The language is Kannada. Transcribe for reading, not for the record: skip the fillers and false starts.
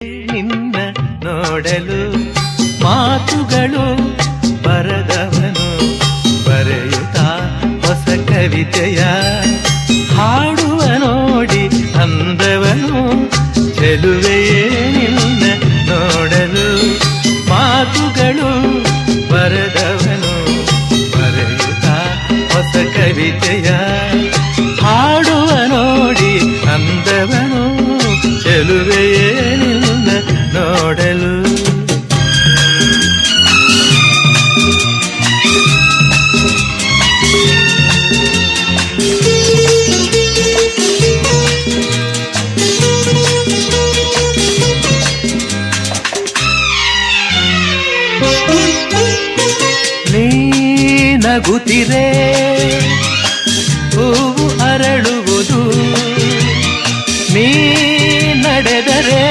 ನಿನ್ನ ನೋಡಲು ಮಾತುಗಳು ಬರದವನು ಬರೆಯುತ್ತಾ ಹೊಸ ಕವಿತೆಯ ಹಾಡುವ ನೋಡಿ ಅಂದವನು ಚೆಲುವೆಯೇ ನಿನ್ನ ನೋಡಲು ಮಾತುಗಳು ಬರದವನು ಬರೆಯುತ್ತಾ ಹೊಸ ಕವಿತೆಯ ಹಾಡುವ ನೋಡಿ ಅಂದವನು ಚೆಲುವೆಯೇ ನಿನ್ನ ನೋಡಲು. ನೀ ನಗುತ್ತಿರೆ ಹೂವು ಅರಳುವುದು, ನೀ ನಡೆದರೆ